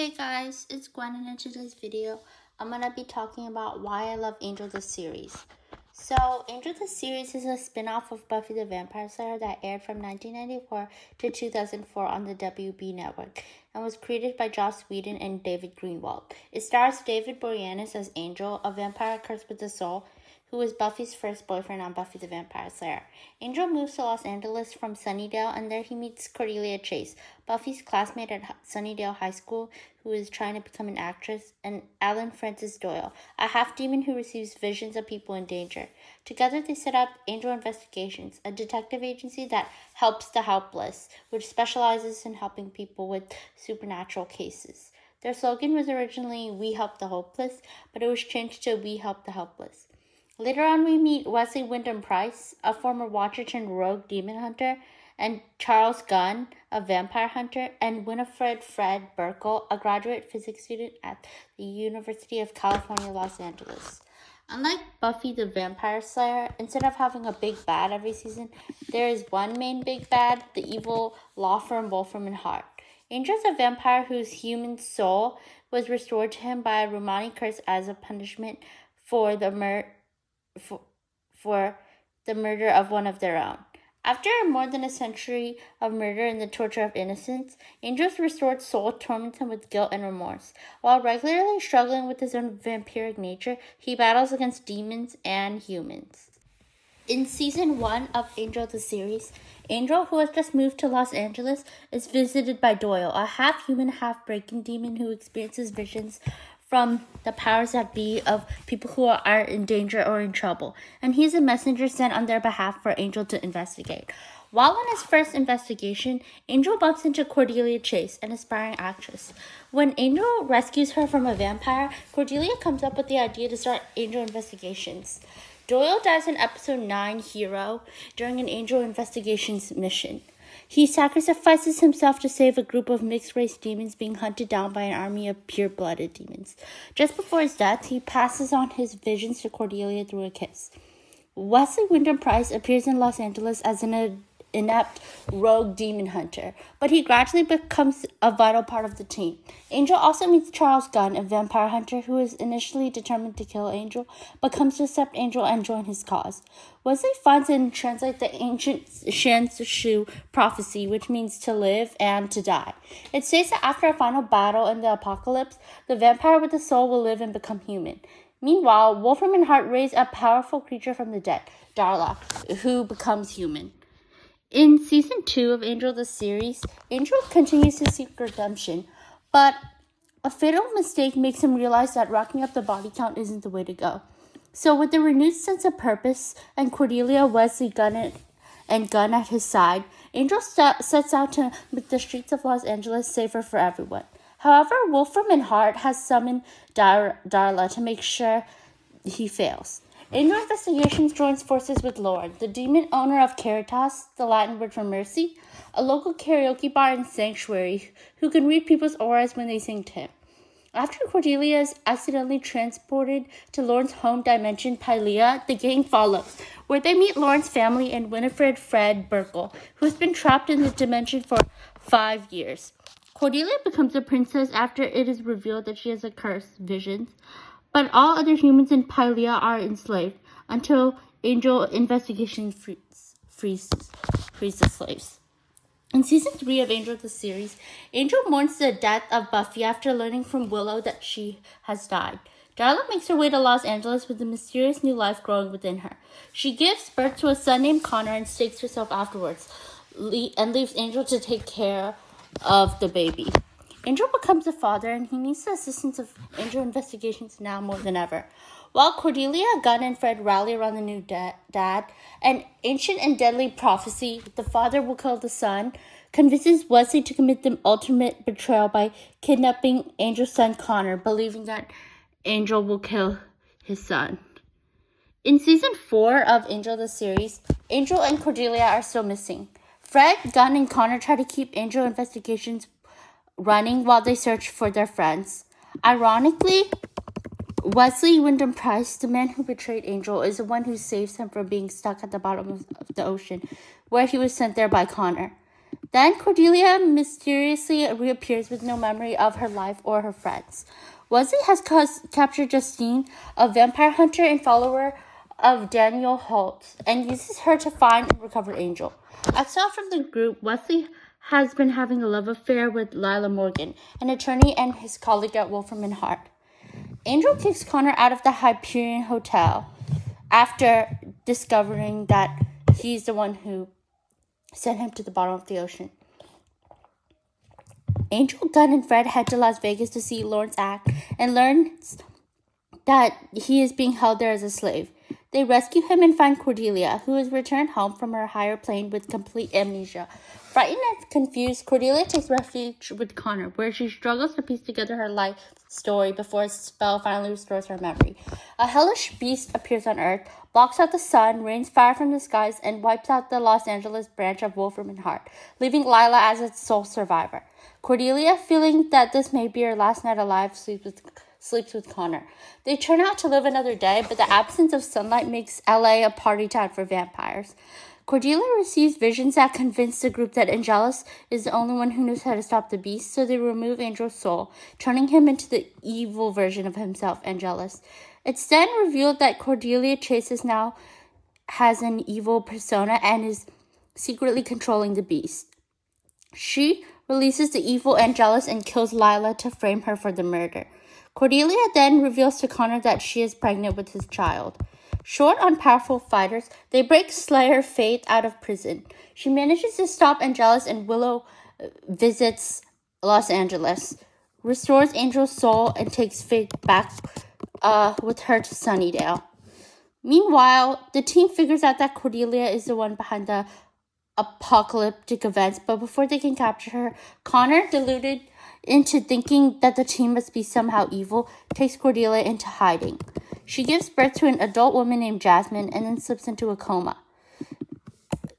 Hey guys, it's Gwen, and in today's video, I'm going to be talking about why I love Angel the series. So, Angel the series is a spin-off of Buffy the Vampire Slayer that aired from 1994 to 2004 on the WB network and was created by Joss Whedon and David Greenwald. It stars David Boreanaz as Angel, a vampire cursed with a soul, who was Buffy's first boyfriend on Buffy the Vampire Slayer. Angel moves to Los Angeles from Sunnydale, and there he meets Cordelia Chase, Buffy's classmate at Sunnydale High School, who is trying to become an actress, and Alan Francis Doyle, a half-demon who receives visions of people in danger. Together they set up Angel Investigations, a detective agency that helps the helpless, which specializes in helping people with supernatural cases. Their slogan was originally, "We help the hopeless," but it was changed to "We help the helpless." Later on, we meet Wesley Wyndham Pryce, a former Watcher turned rogue demon hunter, and Charles Gunn, a vampire hunter, and Winifred Burkle, a graduate physics student at the University of California, Los Angeles. Unlike Buffy the Vampire Slayer, instead of having a big bad every season, there is one main big bad, the evil law firm Wolfram and Hart. Angel is a vampire whose human soul was restored to him by a Romani curse as a punishment for the murder of one of their own. After more than a century of murder and the torture of innocence, Angel's restored soul torments him with guilt and remorse. While regularly struggling with his own vampiric nature, he battles against demons and humans. In Season 1 of Angel the series, Angel, who has just moved to Los Angeles, is visited by Doyle, a half-human, half-breaking demon who experiences visions from the powers that be of people who are in danger or in trouble, and he's a messenger sent on their behalf for Angel to investigate. While on his first investigation, Angel bumps into Cordelia Chase, an aspiring actress. When Angel rescues her from a vampire, Cordelia comes up with the idea to start Angel Investigations. Doyle dies in episode 9, Hero, during an Angel Investigations mission. He sacrifices himself to save a group of mixed-race demons being hunted down by an army of pure-blooded demons. Just before his death, he passes on his visions to Cordelia through a kiss. Wesley Wyndham Pryce appears in Los Angeles as an inept rogue demon hunter, but he gradually becomes a vital part of the team. Angel also meets Charles Gunn, a vampire hunter who is initially determined to kill Angel, but comes to accept Angel and join his cause. Wesley finds and translates the ancient Shanshu prophecy, which means to live and to die. It states that after a final battle in the apocalypse, the vampire with the soul will live and become human. Meanwhile, Wolfram and Hart raise a powerful creature from the dead, Darla, who becomes human. In Season 2 of Angel the series, Angel continues to seek redemption, but a fatal mistake makes him realize that racking up the body count isn't the way to go. So with a renewed sense of purpose and Cordelia, Wesley, Gunn at his side, Angel sets out to make the streets of Los Angeles safer for everyone. However, Wolfram and Hart has summoned Darla to make sure he fails. Angel Investigations joins forces with Lord, the demon owner of Caritas, the Latin word for mercy, a local karaoke bar and sanctuary, who can read people's auras when they sing to him. After Cordelia is accidentally transported to Lauren's home dimension, Lilah, the gang follows, where they meet Lauren's family and Winifred Burkle, who has been trapped in the dimension for 5 years. Cordelia becomes a princess after it is revealed that she has a curse, visions, but all other humans in Lilah are enslaved until Angel Investigation frees the slaves. In Season 3 of Angel the series, Angel mourns the death of Buffy after learning from Willow that she has died. Darla makes her way to Los Angeles with a mysterious new life growing within her. She gives birth to a son named Connor and stakes herself afterwards, and leaves Angel to take care of the baby. Angel becomes a father, and he needs the assistance of Angel Investigations now more than ever. While Cordelia, Gunn, and Fred rally around the new dad, an ancient and deadly prophecy, the father will kill the son, convinces Wesley to commit the ultimate betrayal by kidnapping Angel's son Connor, believing that Angel will kill his son. In Season 4 of Angel the series, Angel and Cordelia are still missing. Fred, Gunn, and Connor try to keep Angel Investigations running while they search for their friends. Ironically, Wesley Wyndham Pryce, the man who betrayed Angel, is the one who saves him from being stuck at the bottom of the ocean, where he was sent there by Connor. Then Cordelia mysteriously reappears with no memory of her life or her friends. Wesley has captured Justine, a vampire hunter and follower of Daniel Holtz, and uses her to find and recover Angel. Exiled from the group, Wesley has been having a love affair with Lilah Morgan, an attorney and his colleague at Wolfram and Hart. Angel kicks Connor out of the Hyperion Hotel after discovering that he's the one who sent him to the bottom of the ocean. Angel, Gunn, and Fred head to Las Vegas to see Lawrence act and learns that he is being held there as a slave. They rescue him and find Cordelia, who is returned home from her higher plane with complete amnesia. Frightened and confused, Cordelia takes refuge with Connor, where she struggles to piece together her life story before a spell finally restores her memory. A hellish beast appears on Earth, blocks out the sun, rains fire from the skies, and wipes out the Los Angeles branch of Wolfram and Hart, leaving Lilah as its sole survivor. Cordelia, feeling that this may be her last night alive, sleeps with Connor. They turn out to live another day, but the absence of sunlight makes LA a party town for vampires. Cordelia receives visions that convince the group that Angelus is the only one who knows how to stop the beast, so they remove Angel's soul, turning him into the evil version of himself, Angelus. It's then revealed that Cordelia Chase now has an evil persona and is secretly controlling the beast. She releases the evil Angelus and kills Lilah to frame her for the murder. Cordelia then reveals to Connor that she is pregnant with his child. Short on powerful fighters, they break Slayer Faith out of prison. She manages to stop Angelus, and Willow visits Los Angeles, restores Angel's soul, and takes Faith back with her to Sunnydale. Meanwhile, the team figures out that Cordelia is the one behind the apocalyptic events, but before they can capture her, Connor, deluded into thinking that the team must be somehow evil, takes Cordelia into hiding. She gives birth to an adult woman named Jasmine and then slips into a coma.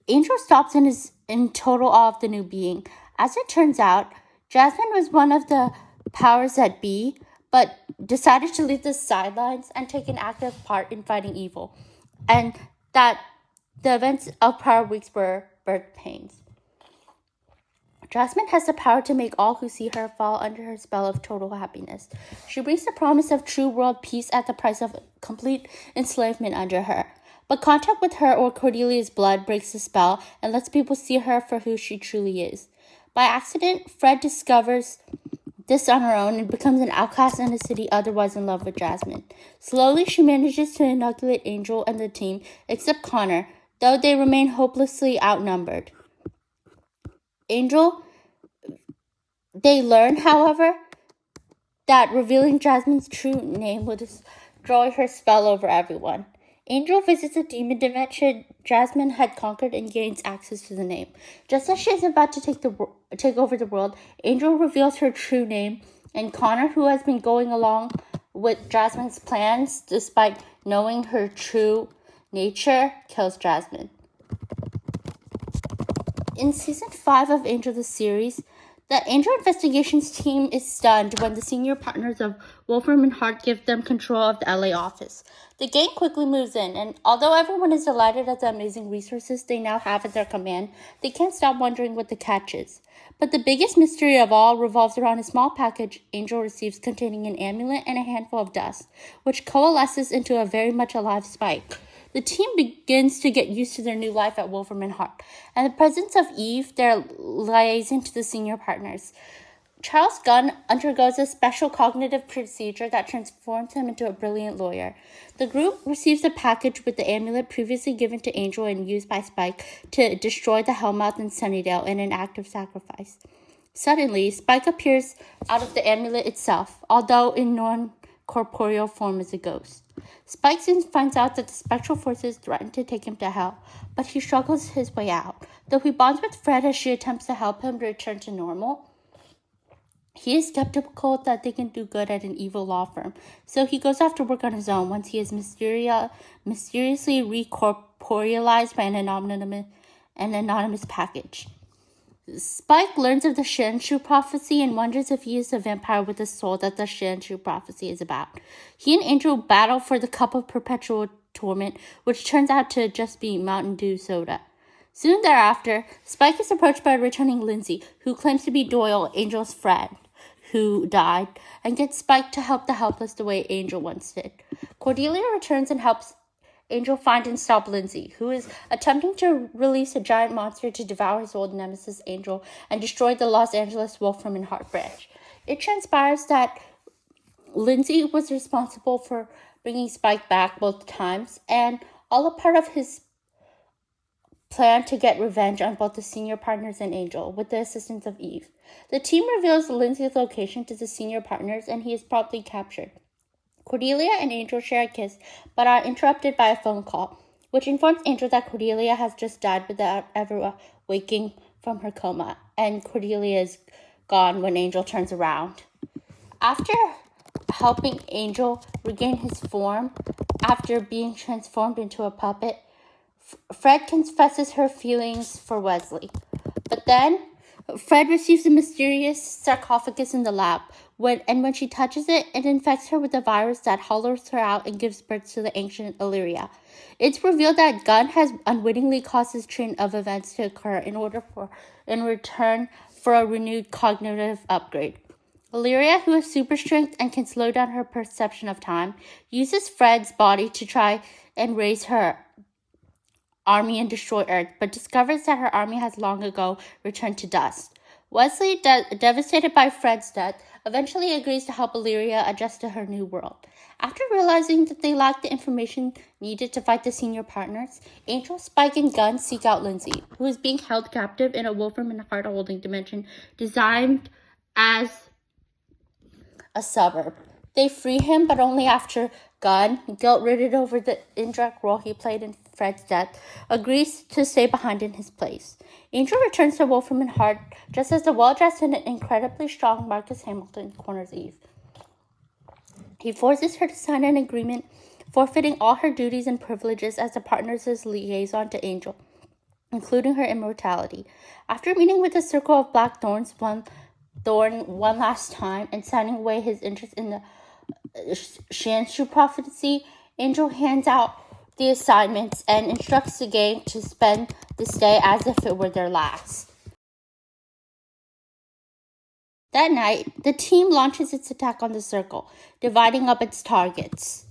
Angel stops and is in total awe of the new being. As it turns out, Jasmine was one of the powers that be, but decided to leave the sidelines and take an active part in fighting evil, and that the events of prior weeks were birth pains. Jasmine has the power to make all who see her fall under her spell of total happiness. She brings the promise of true world peace at the price of complete enslavement under her. But contact with her or Cordelia's blood breaks the spell and lets people see her for who she truly is. By accident, Fred discovers this on her own and becomes an outcast in a city otherwise in love with Jasmine. Slowly, she manages to inoculate Angel and the team, except Connor, though they remain hopelessly outnumbered. They learn, however, that revealing Jasmine's true name will destroy her spell over everyone. Angel visits a demon dimension Jasmine had conquered and gains access to the name. Just as she is about to take over the world, Angel reveals her true name, and Connor, who has been going along with Jasmine's plans despite knowing her true nature, kills Jasmine. In Season 5 of Angel the series, the Angel Investigations team is stunned when the senior partners of Wolfram and Hart give them control of the LA office. The gang quickly moves in, and although everyone is delighted at the amazing resources they now have at their command, they can't stop wondering what the catch is. But the biggest mystery of all revolves around a small package Angel receives containing an amulet and a handful of dust, which coalesces into a very much alive Spike. The team begins to get used to their new life at Wolfram and Hart, and the presence of Eve, their liaison to the senior partners. Charles Gunn undergoes a special cognitive procedure that transforms him into a brilliant lawyer. The group receives a package with the amulet previously given to Angel and used by Spike to destroy the Hellmouth in Sunnydale in an act of sacrifice. Suddenly, Spike appears out of the amulet itself, although in non-corporeal form as a ghost. Spike soon finds out that the spectral forces threaten to take him to hell, but he struggles his way out. Though he bonds with Fred as she attempts to help him return to normal, he is skeptical that they can do good at an evil law firm, so he goes off to work on his own once he is mysteriously recorporealized by an anonymous package. Spike learns of the Shanshu prophecy and wonders if he is the vampire with the soul that the Shanshu prophecy is about. He and Angel battle for the cup of perpetual torment, which turns out to just be Mountain Dew soda. Soon thereafter, Spike is approached by returning Lindsey, who claims to be Doyle, Angel's friend, who died, and gets Spike to help the helpless the way Angel once did. Cordelia returns and helps Angel find and stop Lindsey, who is attempting to release a giant monster to devour his old nemesis Angel and destroy the Los Angeles Wolfram in Heart Branch. It transpires that Lindsey was responsible for bringing Spike back both times, and all a part of his plan to get revenge on both the senior partners and Angel, with the assistance of Eve. The team reveals Lindsey's location to the senior partners, and he is promptly captured. Cordelia and Angel share a kiss, but are interrupted by a phone call, which informs Angel that Cordelia has just died without ever waking from her coma, and Cordelia is gone when Angel turns around. After helping Angel regain his form after being transformed into a puppet, Fred confesses her feelings for Wesley. But then, Fred receives a mysterious sarcophagus in the lab. When she touches it, it infects her with a virus that hollows her out and gives birth to the ancient Illyria. It's revealed that Gunn has unwittingly caused this chain of events to occur in return for a renewed cognitive upgrade. Illyria, who has super strength and can slow down her perception of time, uses Fred's body to try and raise her army and destroy Earth, but discovers that her army has long ago returned to dust. Wesley, devastated by Fred's death, eventually agrees to help Illyria adjust to her new world. After realizing that they lack the information needed to fight the senior partners, Angel, Spike, and Gunn seek out Lindsey, who is being held captive in a Wolfram and heart-holding dimension designed as a suburb. They free him, but only after Gunn, guilt-ridden over the indirect role he played in Fred's death, agrees to stay behind in his place. Angel returns to Wolfram and Hart just as the well-dressed and incredibly strong Marcus Hamilton corners Eve. He forces her to sign an agreement forfeiting all her duties and privileges as the partners' liaison to Angel, including her immortality. After meeting with the Circle of Black Thorns one last time and signing away his interest in the Shanshu prophecy, Angel hands out the assignments and instructs the gang to spend this day as if it were their last. That night, the team launches its attack on the Circle, dividing up its targets.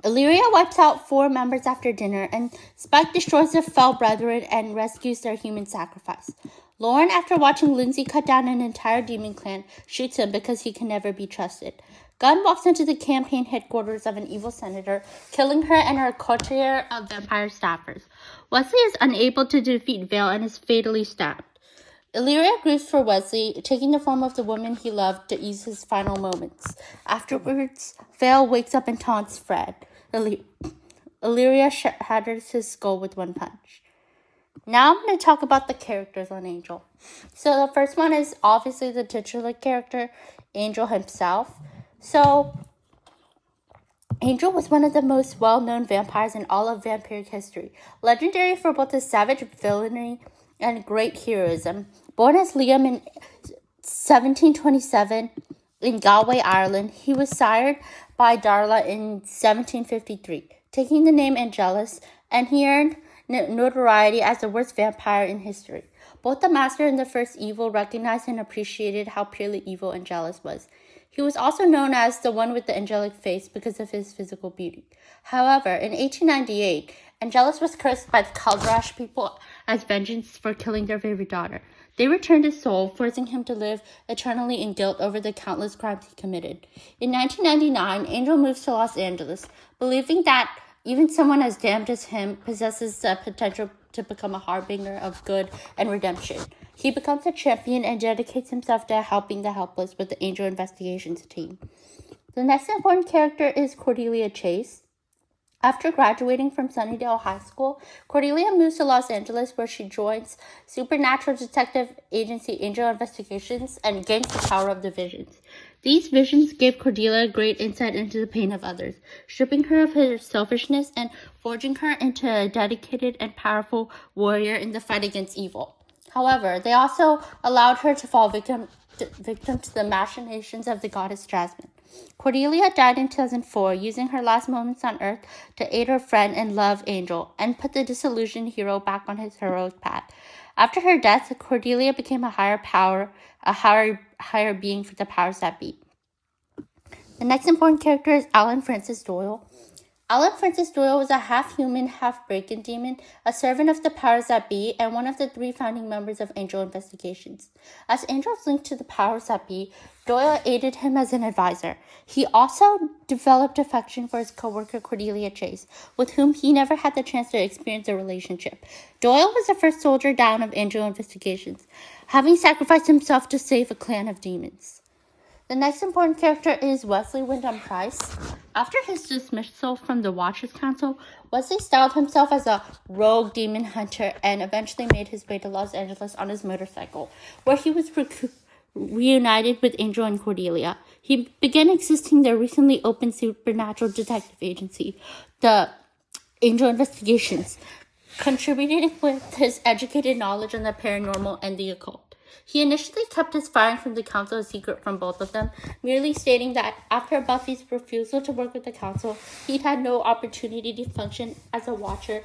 Illyria wipes out 4 members after dinner, and Spike destroys the Fell Brethren and rescues their human sacrifice. Lauren, after watching Lindsey cut down an entire demon clan, shoots him because he can never be trusted. Gunn walks into the campaign headquarters of an evil senator, killing her and her coterie of vampire staffers. Wesley is unable to defeat Vale and is fatally stabbed. Illyria grieves for Wesley, taking the form of the woman he loved to ease his final moments. Afterwards, Vale wakes up and taunts Fred. Illyria shatters his skull with one punch. Now I'm going to talk about the characters on Angel. So the first one is obviously the titular character, Angel himself. So Angel was one of the most well-known vampires in all of vampiric history, legendary for both his savage villainy and great heroism. Born as Liam in 1727 in Galway, Ireland, he was sired by Darla in 1753, taking the name Angelus, and he earned notoriety as the worst vampire in history. Both the Master and the First Evil recognized and appreciated how purely evil Angelus was. He was also known as the one with the angelic face because of his physical beauty. However, in 1898, Angelus was cursed by the Caldrash people as vengeance for killing their favorite daughter. They returned his soul, forcing him to live eternally in guilt over the countless crimes he committed. In 1999, Angel moves to Los Angeles, believing that even someone as damned as him possesses the potential to become a harbinger of good and redemption. He becomes a champion and dedicates himself to helping the helpless with the Angel Investigations team. The next important character is Cordelia Chase. After graduating from Sunnydale High School, Cordelia moves to Los Angeles, where she joins supernatural detective agency Angel Investigations and gains the power of the visions. These visions gave Cordelia great insight into the pain of others, stripping her of her selfishness and forging her into a dedicated and powerful warrior in the fight against evil. However, they also allowed her to fall victim to the machinations of the goddess Jasmine. Cordelia died in 2004, using her last moments on Earth to aid her friend and love Angel and put the disillusioned hero back on his heroic path. After her death, Cordelia became a higher being for the powers that be. The next important character is Alan Francis Doyle. Alan Francis Doyle was a half-human, half-breaking demon, a servant of the powers that be, and one of the 3 founding members of Angel Investigations. As Angel's linked to the powers that be, Doyle aided him as an advisor. He also developed affection for his co-worker Cordelia Chase, with whom he never had the chance to experience a relationship. Doyle was the first soldier down of Angel Investigations, having sacrificed himself to save a clan of demons. The next important character is Wesley Wyndham Pryce. After his dismissal from the Watchers Council, Wesley styled himself as a rogue demon hunter and eventually made his way to Los Angeles on his motorcycle, where he was reunited with Angel and Cordelia. He began assisting their recently opened supernatural detective agency, the Angel Investigations, contributing with his educated knowledge on the paranormal and the occult. He initially kept his firing from the council a secret from both of them, merely stating that after Buffy's refusal to work with the council, he'd had no opportunity to function as a watcher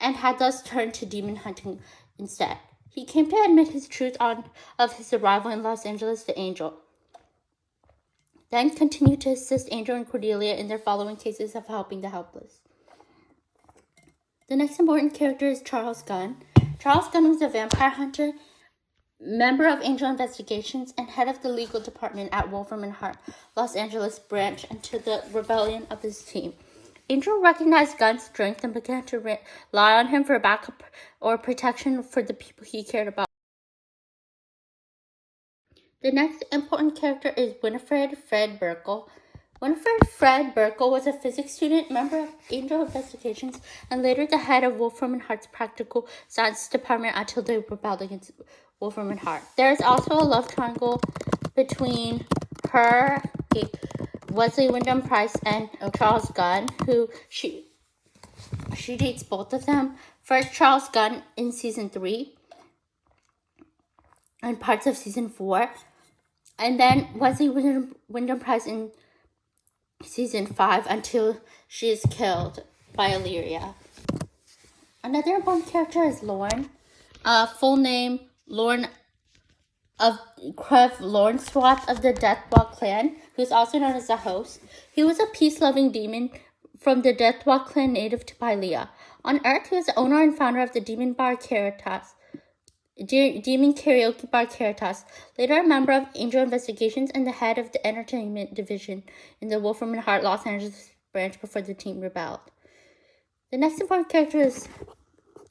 and had thus turned to demon hunting instead. He came to admit his truth of his arrival in Los Angeles to Angel, then continued to assist Angel and Cordelia in their following cases of helping the helpless. The next important character is Charles Gunn. Charles Gunn was a vampire hunter, member of Angel Investigations, and head of the legal department at Wolfram and Hart, Los Angeles branch, until the rebellion of his team. Angel recognized Gunn's strength and began to rely on him for backup or protection for the people he cared about. The next important character is Winifred Fred Burkle. Winifred Fred Burkle was a physics student, member of Angel Investigations, and later the head of Wolfram and Hart's practical science department until they rebelled against Wolfram and Hart. There is also a love triangle between her, Wesley Wyndham Pryce, and Charles Gunn, who she dates both of them. First, Charles Gunn in season 3 and parts of season 4, and then Wesley Wyndham Pryce in season 5 until she is killed by Illyria. Another important character is Lorne. Full name Lorne of Crev Lornswath of the Deathwalk clan, who is also known as the Host. He was a peace-loving demon from the Deathwalk clan native to Lilah. On Earth, he was the owner and founder of the Demon Karaoke Bar Caritas, later a member of Angel Investigations and the head of the entertainment division in the Wolfram and Hart Los Angeles branch before the team rebelled. The next important character is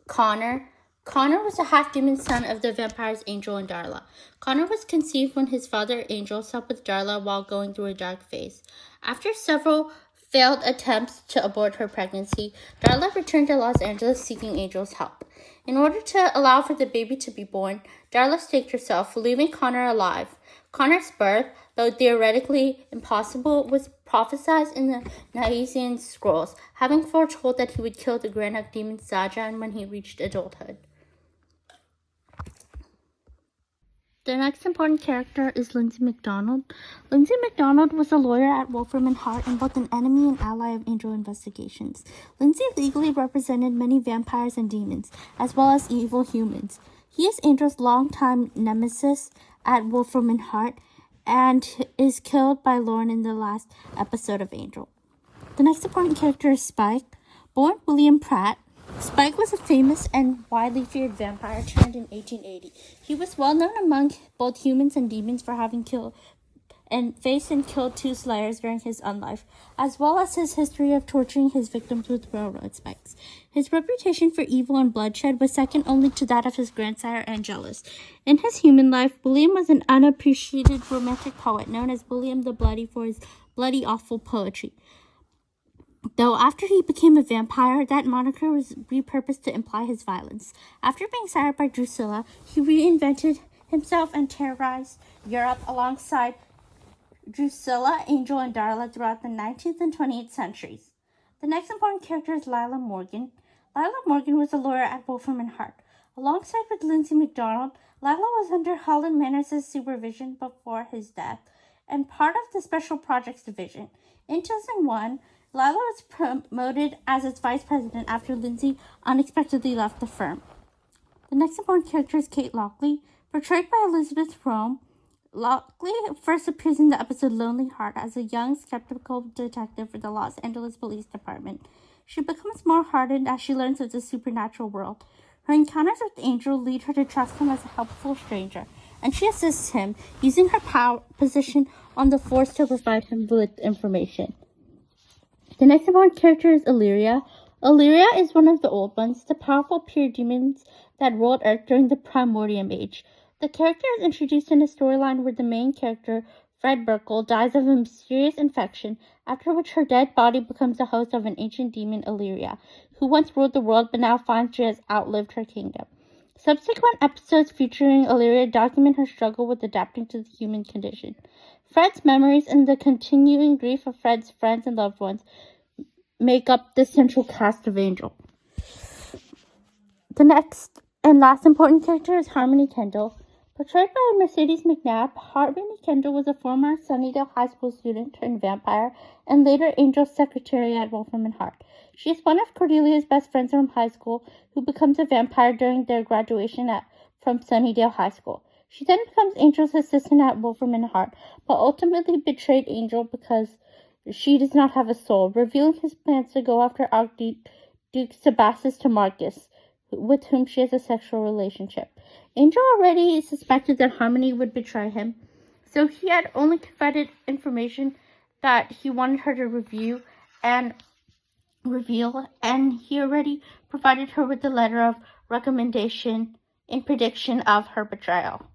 Connor. Connor was a half-demon son of the vampires Angel and Darla. Connor was conceived when his father Angel slept with Darla while going through a dark phase. After several failed attempts to abort her pregnancy, Darla returned to Los Angeles seeking Angel's help. In order to allow for the baby to be born, Darla staked herself, leaving Connor alive. Connor's birth, though theoretically impossible, was prophesied in the Naisian scrolls, having foretold that he would kill the Granite demon Zajan when he reached adulthood. The next important character is Lindsey McDonald. Lindsey McDonald was a lawyer at Wolfram and Hart and both an enemy and ally of Angel Investigations. Lindsey legally represented many vampires and demons, as well as evil humans. He is Angel's longtime nemesis at Wolfram and Hart and is killed by Lorne in the last episode of Angel. The next important character is Spike. Born William Pratt, Spike was a famous and widely feared vampire turned in 1880. He was well known among both humans and demons for having killed and faced and killed 2 slayers during his own life, as well as his history of torturing his victims with railroad spikes. His reputation for evil and bloodshed was second only to that of his grandsire Angelus. In his human life, William was an unappreciated romantic poet known as William the Bloody for his bloody awful poetry. Though after he became a vampire, that moniker was repurposed to imply his violence. After being sired by Drusilla, he reinvented himself and terrorized Europe alongside Drusilla, Angel, and Darla throughout the 19th and 20th centuries. The next important character is Lilah Morgan. Lilah Morgan was a lawyer at Wolfram and Hart. Alongside with Lindsey McDonald, Lilah was under Holland Manners' supervision before his death, and part of the Special Projects Division. In 2001, Lilah was promoted as its vice president after Lindsey unexpectedly left the firm. The next important character is Kate Lockley, portrayed by Elizabeth Rome. Lockley first appears in the episode Lonely Heart as a young, skeptical detective for the Los Angeles Police Department. She becomes more hardened as she learns of the supernatural world. Her encounters with Angel lead her to trust him as a helpful stranger, and she assists him, using her position on the force to provide him with information. The next important character is Illyria. Illyria is one of the Old Ones, the powerful pure demons that ruled Earth during the Primordium Age. The character is introduced in a storyline where the main character, Fred Burkle, dies of a mysterious infection, after which her dead body becomes the host of an ancient demon, Illyria, who once ruled the world but now finds she has outlived her kingdom. Subsequent episodes featuring Illyria document her struggle with adapting to the human condition. Fred's memories and the continuing grief of Fred's friends and loved ones make up the central cast of Angel. The next and last important character is Harmony Kendall. Portrayed by Mercedes McNabb, Harmony Kendall was a former Sunnydale High School student turned vampire and later Angel's secretary at Wolfram and Hart. She is one of Cordelia's best friends from high school who becomes a vampire during their graduation from Sunnydale High School. She then becomes Angel's assistant at Wolfram and Hart, but ultimately betrayed Angel because she does not have a soul, revealing his plans to go after Archduke Sebastus to Marcus, with whom she has a sexual relationship. Angel already suspected that Harmony would betray him, so he had only confided information that he wanted her to reveal, and he already provided her with the letter of recommendation in prediction of her betrayal.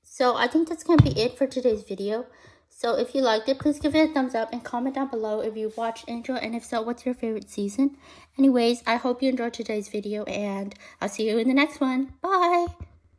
So I think that's going to be it for today's video. So if you liked it, please give it a thumbs up and comment down below if you watched Angel, and if so, what's your favorite season? Anyways, I hope you enjoyed today's video, and I'll see you in the next one. Bye!